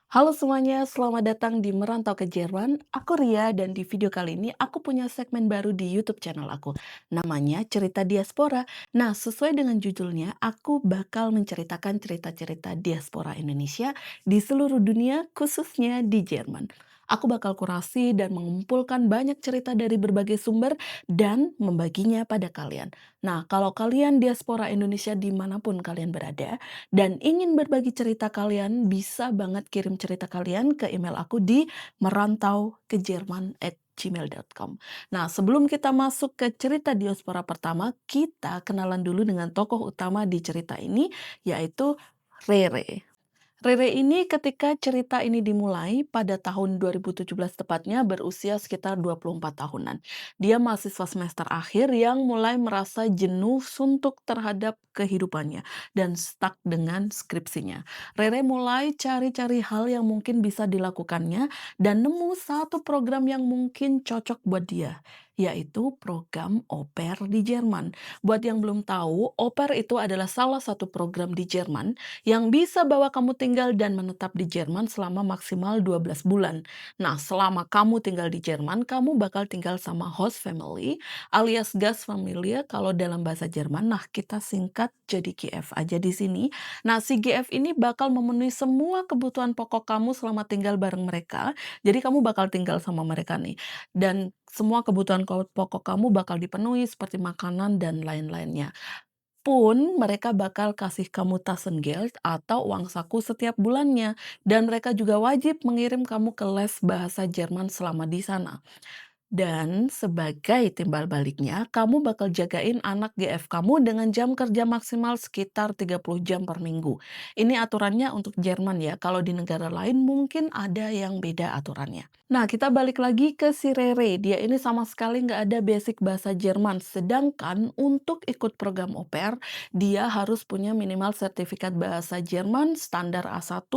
Halo semuanya, selamat datang di Merantau ke Jerman. Aku Ria dan di video kali ini aku punya segmen baru di YouTube channel aku. Namanya Cerita Diaspora. Nah, sesuai dengan judulnya, aku bakal menceritakan cerita-cerita diaspora Indonesia di seluruh dunia, khususnya di Jerman. Aku bakal kurasi dan mengumpulkan banyak cerita dari berbagai sumber dan membaginya pada kalian. Nah, kalau kalian diaspora Indonesia dimanapun kalian berada, dan ingin berbagi cerita kalian, bisa banget kirim cerita kalian ke email aku di merantaukejerman@gmail.com. Nah, sebelum kita masuk ke cerita diaspora pertama, kita kenalan dulu dengan tokoh utama di cerita ini, yaitu Rere. Rere ini ketika cerita ini dimulai pada tahun 2017 tepatnya berusia sekitar 24 tahunan. Dia mahasiswa semester akhir yang mulai merasa jenuh suntuk terhadap kehidupannya dan stuck dengan skripsinya. Rere mulai cari-cari hal yang mungkin bisa dilakukannya dan nemu satu program yang mungkin cocok buat dia, yaitu program au pair di Jerman. Buat yang belum tahu, au pair itu adalah salah satu program di Jerman yang bisa bawa kamu tinggal dan menetap di Jerman selama maksimal 12 bulan. Nah, selama kamu tinggal di Jerman, kamu bakal tinggal sama host family alias Gastfamilie kalau dalam bahasa Jerman. Nah, kita singkat jadi GF aja di sini. Nah, si GF ini bakal memenuhi semua kebutuhan pokok kamu selama tinggal bareng mereka. Jadi kamu bakal tinggal sama mereka nih. Dan semua kebutuhan pokok kamu bakal dipenuhi seperti makanan dan lain-lainnya. Pun mereka bakal kasih kamu Taschengeld atau uang saku setiap bulannya, dan mereka juga wajib mengirim kamu ke les bahasa Jerman selama di sana. Dan sebagai timbal baliknya, kamu bakal jagain anak GF kamu dengan jam kerja maksimal sekitar 30 jam per minggu. Ini aturannya untuk Jerman ya, kalau di negara lain mungkin ada yang beda aturannya. Nah, kita balik lagi ke si Rere. Dia ini sama sekali nggak ada basic bahasa Jerman. Sedangkan untuk ikut program au pair, dia harus punya minimal sertifikat bahasa Jerman standar A1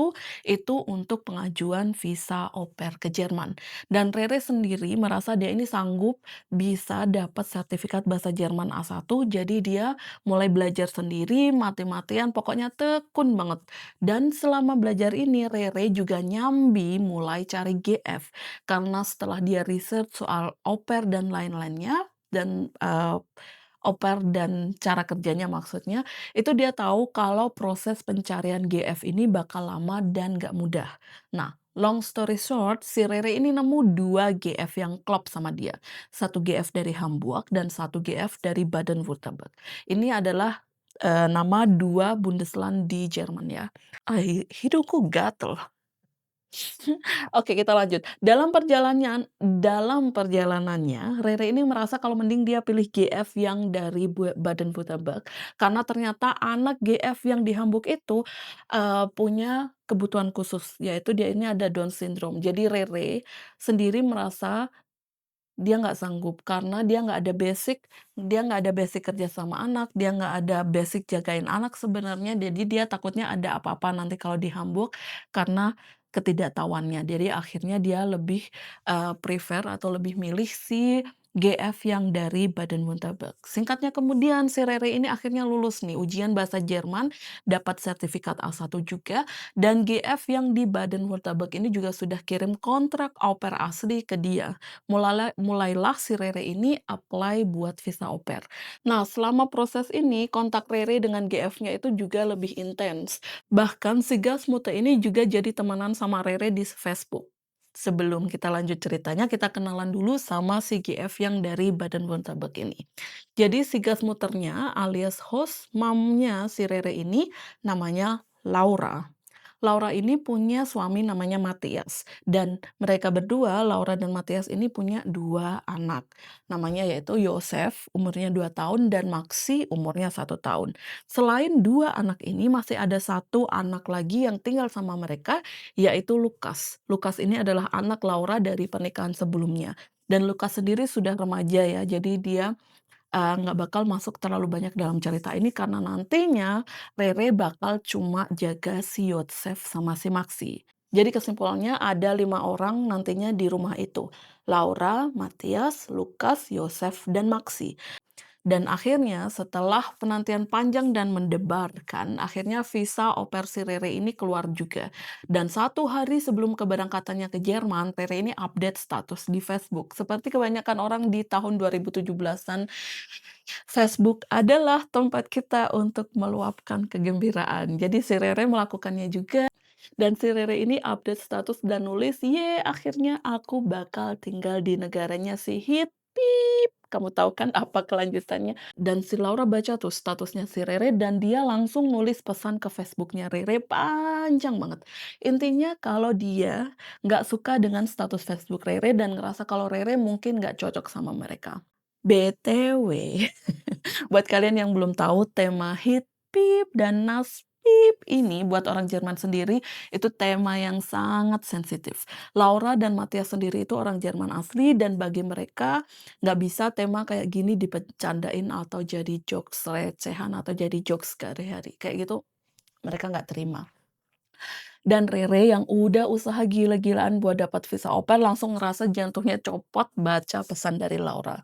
itu untuk pengajuan visa au pair ke Jerman. Dan Rere sendiri merasa dia ini sanggup bisa dapat sertifikat bahasa Jerman A1, jadi dia mulai belajar sendiri, mati-matian, pokoknya tekun banget. Dan selama belajar ini, Rere juga nyambi mulai cari GF. Karena setelah dia research soal au pair dan lain-lainnya, dan au pair dan cara kerjanya maksudnya, itu dia tahu kalau proses pencarian GF ini bakal lama dan nggak mudah. Nah, long story short, si Rere ini nemu 2 GF yang klop sama dia. Satu GF dari Hamburg dan satu GF dari Baden-Württemberg. Ini adalah, nama 2 Bundesland di Jerman ya. Hidungku gatel. Oke, kita lanjut. Dalam perjalanannya, Rere ini merasa kalau mending dia pilih GF yang dari Baden-Württemberg, karena ternyata anak GF yang di Hamburg itu, punya kebutuhan khusus, yaitu dia ini ada Down syndrome. Jadi Rere sendiri merasa dia nggak sanggup, karena dia nggak ada basic kerja sama anak, dia nggak ada basic jagain anak sebenarnya, jadi dia takutnya ada apa-apa nanti kalau di Hamburg, karena ketidaktahuannya. Jadi akhirnya dia lebih, prefer atau lebih milih si GF yang dari Baden-Württemberg. Singkatnya kemudian si Rere ini akhirnya lulus nih ujian bahasa Jerman, dapat sertifikat A1 juga, dan GF yang di Baden-Württemberg ini juga sudah kirim kontrak au pair asli ke dia. Mulailah si Rere ini apply buat visa au pair. Nah, selama proses ini, kontak Rere dengan GF-nya itu juga lebih intens. Bahkan si Gasmute ini juga jadi temenan sama Rere di Facebook. Sebelum kita lanjut ceritanya, kita kenalan dulu sama si GF yang dari Baden-Württemberg ini. Jadi si Gasmuternya alias host momnya si Rere ini namanya Laura. Laura ini punya suami namanya Matias, dan mereka berdua, Laura dan Matias ini punya 2 anak. Namanya yaitu Yosef, umurnya 2 tahun, dan Maxi, umurnya 1 tahun. Selain 2 anak ini, masih ada satu anak lagi yang tinggal sama mereka, yaitu Lukas. Lukas ini adalah anak Laura dari pernikahan sebelumnya. Dan Lukas sendiri sudah remaja ya, jadi dia nggak bakal masuk terlalu banyak dalam cerita ini karena nantinya Rere bakal cuma jaga si Yosef sama si Maxi. Jadi kesimpulannya ada 5 orang nantinya di rumah itu, Laura, Matias, Lukas, Yosef, dan Maxi. Dan akhirnya setelah penantian panjang dan mendebarkan, akhirnya visa au pair si Rere ini keluar juga. Dan 1 hari sebelum keberangkatannya ke Jerman, Rere ini update status di Facebook. Seperti kebanyakan orang di tahun 2017-an, Facebook adalah tempat kita untuk meluapkan kegembiraan. Jadi si Rere melakukannya juga dan si Rere ini update status dan nulis, "Ye, akhirnya aku bakal tinggal di negaranya si Hitpip." Kamu tahu kan apa kelanjutannya? Dan si Laura baca tuh statusnya si Rere dan dia langsung nulis pesan ke Facebooknya Rere panjang banget. Intinya kalau dia nggak suka dengan status Facebook Rere dan ngerasa kalau Rere mungkin nggak cocok sama mereka. BTW, buat kalian yang belum tahu tema Hitpip dan Naspip ini buat orang Jerman sendiri itu tema yang sangat sensitif. Laura dan Matthias sendiri itu orang Jerman asli dan bagi mereka nggak bisa tema kayak gini dibecandain atau jadi jokes recehan atau jadi jokes sehari-hari. Kayak gitu mereka nggak terima. Dan Rere yang udah usaha gila-gilaan buat dapat visa au pair langsung ngerasa jantungnya copot baca pesan dari Laura.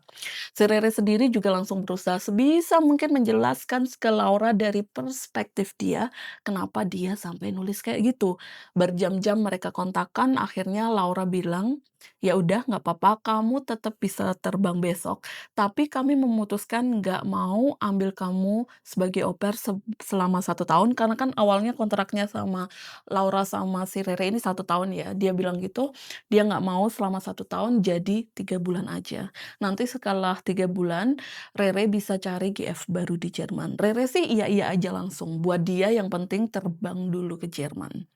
Si Rere sendiri juga langsung berusaha sebisa mungkin menjelaskan ke Laura dari perspektif dia, kenapa dia sampai nulis kayak gitu. Berjam-jam mereka kontakan, akhirnya Laura bilang, "Ya udah nggak apa-apa, kamu tetap bisa terbang besok, tapi kami memutuskan nggak mau ambil kamu sebagai au pair selama 1 tahun," karena kan awalnya kontraknya sama Laura sama si Rere ini 1 tahun ya. Dia bilang gitu, dia nggak mau selama 1 tahun, jadi 3 bulan aja. Nanti setelah 3 bulan, Rere bisa cari GF baru di Jerman. Rere sih iya-iya aja langsung, buat dia yang penting terbang dulu ke Jerman.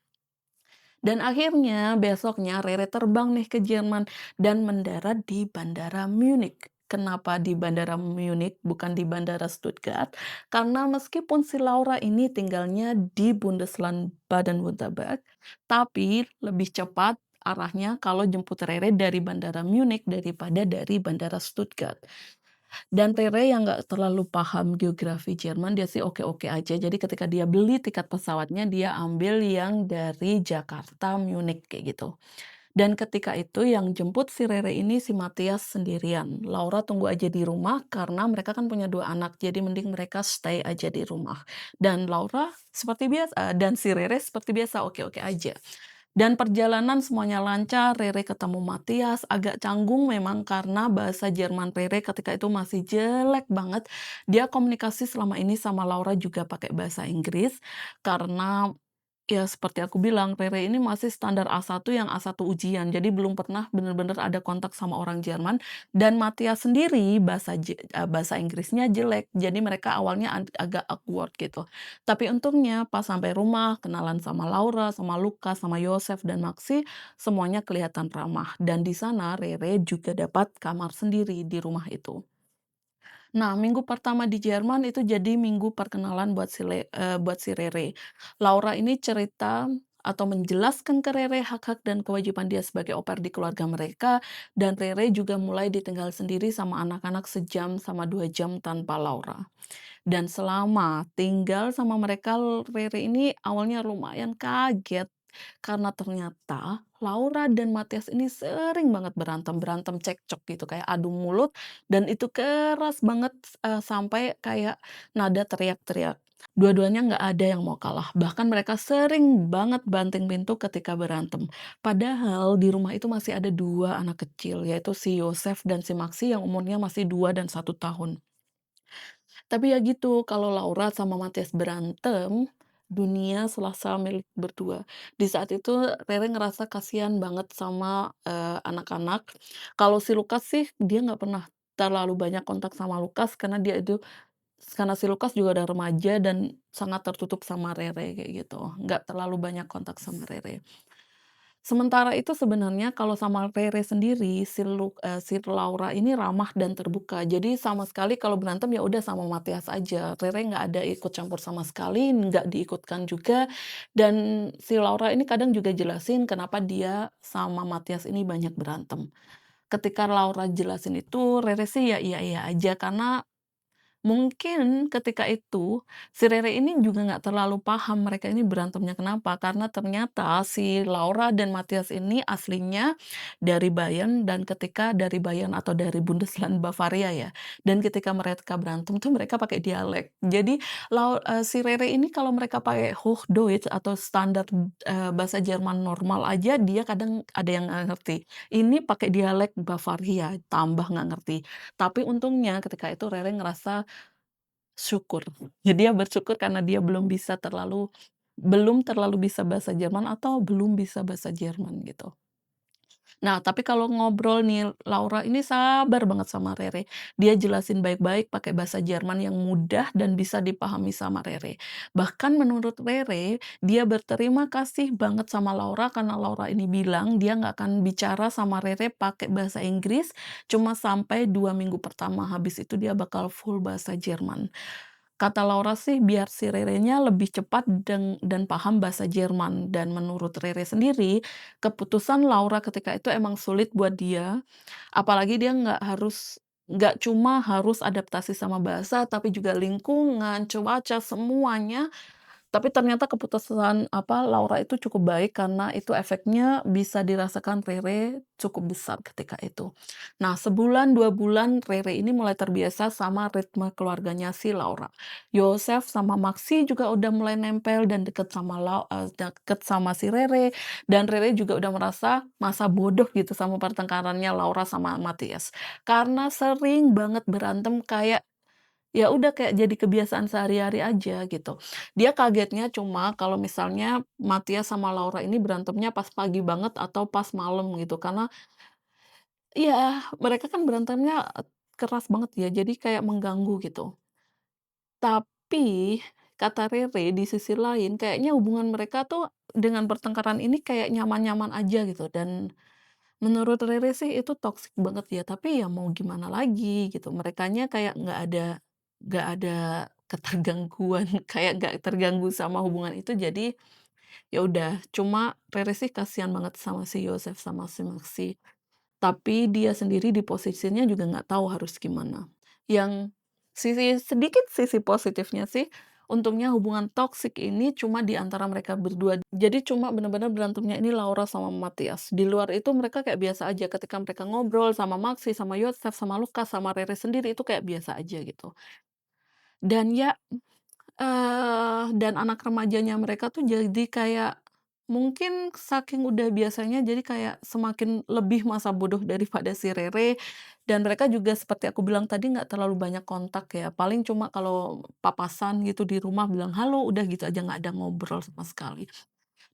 Dan akhirnya besoknya Rere terbang nih ke Jerman dan mendarat di Bandara Munich. Kenapa di Bandara Munich bukan di Bandara Stuttgart? Karena meskipun si Laura ini tinggalnya di Bundesland Baden-Württemberg, tapi lebih cepat arahnya kalau jemput Rere dari Bandara Munich daripada dari Bandara Stuttgart. Dan Rere yang nggak terlalu paham geografi Jerman, dia sih oke-oke aja. Jadi ketika dia beli tiket pesawatnya, dia ambil yang dari Jakarta, Munich, kayak gitu. Dan ketika itu yang jemput si Rere ini si Matthias sendirian. Laura tunggu aja di rumah karena mereka kan punya 2 anak, jadi mending mereka stay aja di rumah. Dan Laura seperti biasa dan si Rere seperti biasa oke-oke aja. Dan perjalanan semuanya lancar, Rere ketemu Matthias, agak canggung memang karena bahasa Jerman Rere ketika itu masih jelek banget. Dia komunikasi selama ini sama Laura juga pakai bahasa Inggris, karena ya seperti aku bilang, Rere ini masih standar A1 yang A1 ujian, jadi belum pernah bener-bener ada kontak sama orang Jerman, dan Matthias sendiri bahasa Inggrisnya jelek, jadi mereka awalnya agak awkward gitu. Tapi untungnya pas sampai rumah, kenalan sama Laura, sama Lukas, sama Yosef, dan Maxi, semuanya kelihatan ramah, dan di sana Rere juga dapat kamar sendiri di rumah itu. Nah, minggu pertama di Jerman itu jadi minggu perkenalan buat si Rere. Laura ini cerita atau menjelaskan ke Rere hak-hak dan kewajiban dia sebagai au pair di keluarga mereka, dan Rere juga mulai ditinggal sendiri sama anak-anak sejam sama 2 jam tanpa Laura. Dan selama tinggal sama mereka, Rere ini awalnya lumayan kaget, karena ternyata Laura dan Matthias ini sering banget berantem berantem, cekcok gitu, kayak adu mulut, dan itu keras banget, sampai kayak nada teriak-teriak. Dua-duanya nggak ada yang mau kalah, bahkan mereka sering banget banting pintu ketika berantem. Padahal di rumah itu masih ada 2 anak kecil, yaitu si Yosef dan si Maxi yang umurnya masih 2 dan 1 tahun. Tapi ya gitu, kalau Laura sama Matthias berantem, dunia selasa milik berdua. Di saat itu Rere ngerasa kasihan banget sama, anak-anak. Kalau si Lukas sih dia nggak pernah terlalu banyak kontak sama Lukas karena si Lukas juga udah remaja dan sangat tertutup sama Rere kayak gitu, nggak terlalu banyak kontak sama Rere. Sementara itu sebenarnya kalau sama Rere sendiri, si Laura ini ramah dan terbuka. Jadi sama sekali kalau berantem ya udah sama Matthias aja. Rere nggak ada ikut campur sama sekali, nggak diikutkan juga. Dan si Laura ini kadang juga jelasin kenapa dia sama Matthias ini banyak berantem. Ketika Laura jelasin itu, Rere sih ya iya-iya aja karena Mungkin ketika itu, si Rere ini juga nggak terlalu paham mereka ini berantemnya kenapa, karena ternyata si Laura dan Matthias ini aslinya dari Bayern dan ketika dari Bayern atau dari Bundesland Bavaria ya, dan ketika mereka berantem tuh mereka pakai dialek. Jadi si Rere ini kalau mereka pakai Hochdeutsch atau standar, bahasa Jerman normal aja dia kadang ada yang nggak ngerti. Ini pakai dialek Bavaria, tambah nggak ngerti. Tapi untungnya ketika itu Rere ngerasa syukur. Ya dia bersyukur karena dia belum terlalu bisa bahasa Jerman atau belum bisa bahasa Jerman gitu. Nah, tapi kalau ngobrol nih, Laura ini sabar banget sama Rere. Dia jelasin baik-baik pakai bahasa Jerman yang mudah dan bisa dipahami sama Rere. Bahkan menurut Rere, dia berterima kasih banget sama Laura karena Laura ini bilang dia nggak akan bicara sama Rere pakai bahasa Inggris cuma sampai 2 minggu pertama, habis itu dia bakal full bahasa Jerman. Kata Laura sih biar si Rerenya lebih cepat dan paham bahasa Jerman dan menurut Rere sendiri, keputusan Laura ketika itu emang sulit buat dia, apalagi dia nggak cuma harus adaptasi sama bahasa, tapi juga lingkungan, cuaca, semuanya tapi ternyata keputusan, Laura itu cukup baik karena itu efeknya bisa dirasakan Rere cukup besar ketika itu. Nah, sebulan, 2 bulan Rere ini mulai terbiasa sama ritme keluarganya si Laura. Yosef sama Maxi juga udah mulai nempel dan deket sama si Rere, dan Rere juga udah merasa masa bodoh gitu sama pertengkarannya Laura sama Matthias. Karena sering banget berantem kayak ya udah kayak jadi kebiasaan sehari-hari aja gitu. Dia kagetnya cuma kalau misalnya Matthias sama Laura ini berantemnya pas pagi banget atau pas malam gitu, karena iya, mereka kan berantemnya, keras banget ya, jadi kayak mengganggu gitu. Tapi, kata Rere di sisi lain kayaknya hubungan mereka tuh dengan pertengkaran ini kayak nyaman-nyaman aja gitu dan menurut Rere sih itu toksik banget ya, tapi ya mau gimana lagi gitu, merekanya kayak nggak ada ketergangguan, kayak nggak terganggu sama hubungan itu, jadi ya udah. Cuma Rere sih kasihan banget sama si Yosef sama si Maxi, tapi dia sendiri di posisinya juga nggak tahu harus gimana. Yang sisi positifnya sih, untungnya hubungan toksik ini cuma di antara mereka berdua. Jadi cuma bener-bener berantemnya ini Laura sama Matthias. Di luar itu mereka kayak biasa aja ketika mereka ngobrol sama Maxi, sama Yosef, sama Lukas, sama Rere sendiri itu kayak biasa aja gitu. Dan ya dan anak remajanya mereka tuh jadi kayak, mungkin saking udah biasanya jadi kayak semakin lebih masa bodoh daripada si Rere, dan mereka juga seperti aku bilang tadi nggak terlalu banyak kontak ya, paling cuma kalau papasan gitu di rumah bilang, "Halo," udah gitu aja nggak ada ngobrol sama sekali.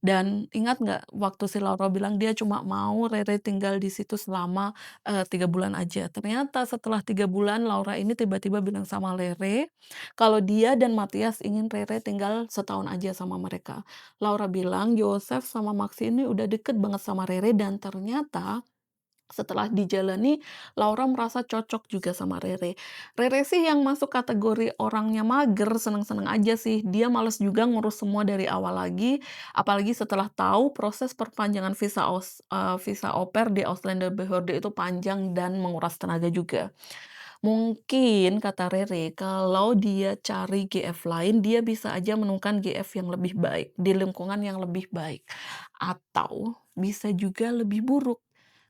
Dan ingat nggak waktu si Laura bilang dia cuma mau Rere tinggal di situ selama, 3 bulan aja. Ternyata setelah 3 bulan Laura ini tiba-tiba bilang sama Rere, kalau dia dan Matias ingin Rere tinggal setahun aja sama mereka. Laura bilang Yosef sama Maxi ini udah deket banget sama Rere dan ternyata setelah dijalani, Laura merasa cocok juga sama Rere. Rere sih yang masuk kategori orangnya mager, seneng-seneng aja sih. Dia males juga ngurus semua dari awal lagi, apalagi setelah tahu proses perpanjangan visa au pair di Ausländerbehörde itu panjang dan menguras tenaga juga. Mungkin kata Rere, kalau dia cari GF lain, dia bisa aja menemukan GF yang lebih baik, di lingkungan yang lebih baik. Atau bisa juga lebih buruk.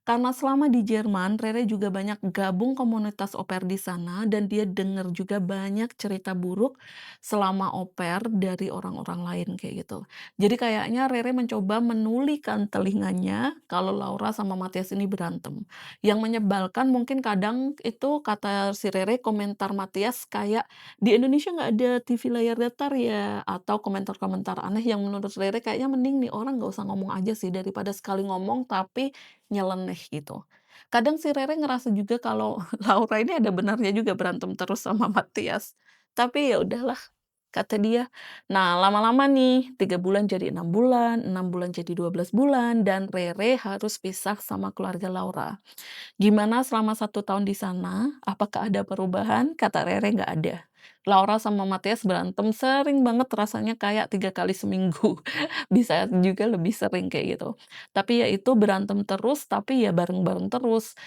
Karena selama di Jerman, Rere juga banyak gabung komunitas au pair di sana dan dia dengar juga banyak cerita buruk selama au pair dari orang-orang lain kayak gitu. Jadi kayaknya Rere mencoba menulikan telinganya kalau Laura sama Matias ini berantem. Yang menyebalkan mungkin kadang itu kata si Rere komentar Matias kayak, "Di Indonesia nggak ada TV layar datar ya?" Atau komentar-komentar aneh yang menurut Rere kayaknya mending nih orang nggak usah ngomong aja sih daripada sekali ngomong tapi nyeleneh gitu. Kadang si Rere ngerasa juga kalau Laura ini ada benarnya juga berantem terus sama Matias. Tapi ya udahlah, kata dia. Nah, lama-lama nih 3 bulan jadi 6 bulan, 6 bulan jadi 12 bulan, dan Rere harus pisah sama keluarga Laura. Gimana selama 1 tahun di sana? Apakah ada perubahan? Kata Rere, nggak ada. Laura sama Matias berantem sering banget rasanya kayak 3 kali seminggu. Bisa juga lebih sering kayak gitu. Tapi ya itu berantem terus, tapi ya bareng-bareng terus.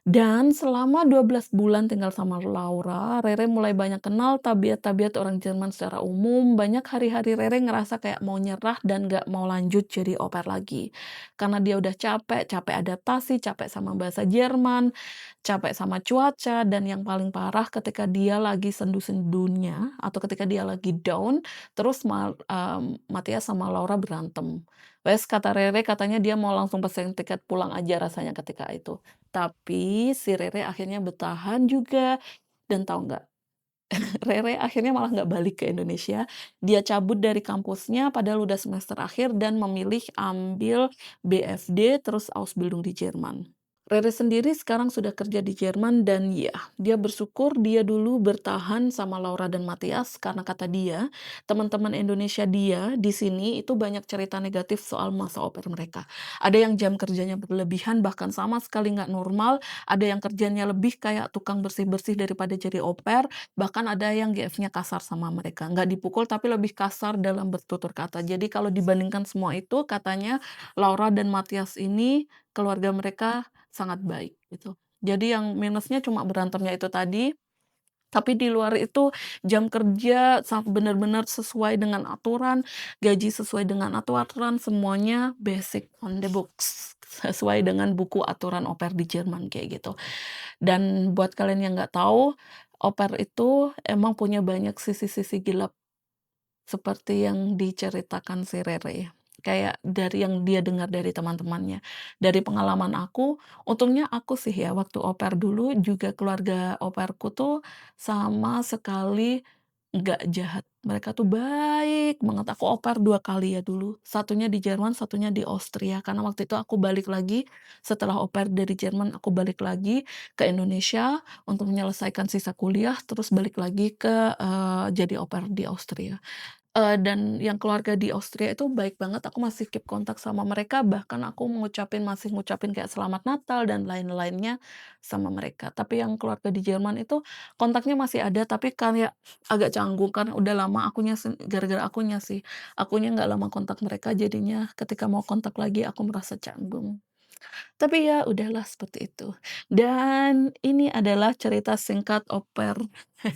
Dan selama 12 bulan tinggal sama Laura, Rere mulai banyak kenal tabiat-tabiat orang Jerman secara umum. Banyak hari-hari Rere ngerasa kayak mau nyerah dan nggak mau lanjut jadi au pair lagi. Karena dia udah capek, capek adaptasi, capek sama bahasa Jerman, capek sama cuaca, dan yang paling parah ketika dia lagi sendu-sendunya atau ketika dia lagi down, terus Matias sama Laura berantem. Wes kata Rere katanya dia mau langsung pesen tiket pulang aja rasanya ketika itu. Tapi si Rere akhirnya bertahan juga, dan tahu nggak, Rere akhirnya malah nggak balik ke Indonesia. Dia cabut dari kampusnya padahal udah semester akhir dan memilih ambil BFD terus Ausbildung di Jerman. Rere sendiri sekarang sudah kerja di Jerman dan ya, dia bersyukur dia dulu bertahan sama Laura dan Matias karena kata dia, teman-teman Indonesia dia di sini itu banyak cerita negatif soal masa au pair mereka. Ada yang jam kerjanya berlebihan bahkan sama sekali nggak normal, ada yang kerjanya lebih kayak tukang bersih-bersih daripada jadi au pair, bahkan ada yang GF-nya kasar sama mereka. Nggak dipukul tapi lebih kasar dalam bertutur kata. Jadi kalau dibandingkan semua itu katanya Laura dan Matias ini keluarga mereka sangat baik gitu. Jadi yang minusnya cuma berantemnya itu tadi, tapi di luar itu jam kerja benar-benar sesuai dengan aturan, gaji sesuai dengan aturan, semuanya basic on the books, sesuai dengan buku aturan au pair di Jerman kayak gitu. Dan buat kalian yang nggak tahu, au pair itu emang punya banyak sisi-sisi gelap seperti yang diceritakan si Rere. Kayak dari yang dia dengar dari teman-temannya. Dari pengalaman aku, untungnya aku sih ya waktu au pair dulu juga keluarga au pair-ku tuh sama sekali nggak jahat. Mereka tuh baik banget. Aku au pair 2 kali ya dulu. Satunya di Jerman, satunya di Austria. Karena waktu itu aku balik lagi, setelah au pair dari Jerman aku balik lagi ke Indonesia untuk menyelesaikan sisa kuliah, terus balik lagi ke, jadi au pair di Austria. Dan yang keluarga di Austria itu baik banget, aku masih keep kontak sama mereka, bahkan aku masih ngucapin kayak selamat Natal dan lain-lainnya sama mereka. Tapi yang keluarga di Jerman itu kontaknya masih ada, tapi kayak agak canggung karena udah lama gara-gara akunya sih. Akunya nggak lama kontak mereka, jadinya ketika mau kontak lagi aku merasa canggung. Tapi ya udahlah seperti itu. Dan ini adalah cerita singkat au pair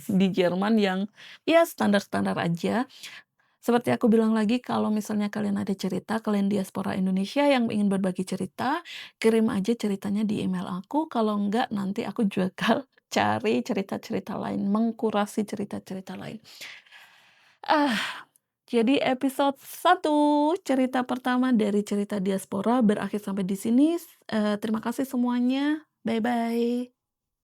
di Jerman yang ya standar-standar aja. Seperti aku bilang lagi, kalau misalnya kalian ada cerita, kalian diaspora Indonesia yang ingin berbagi cerita, kirim aja ceritanya di email aku. Kalau enggak, nanti aku bakal cari cerita-cerita lain, mengkurasi cerita-cerita lain. Ah, jadi episode 1 cerita pertama dari cerita diaspora berakhir sampai di sini. Terima kasih semuanya. Bye-bye.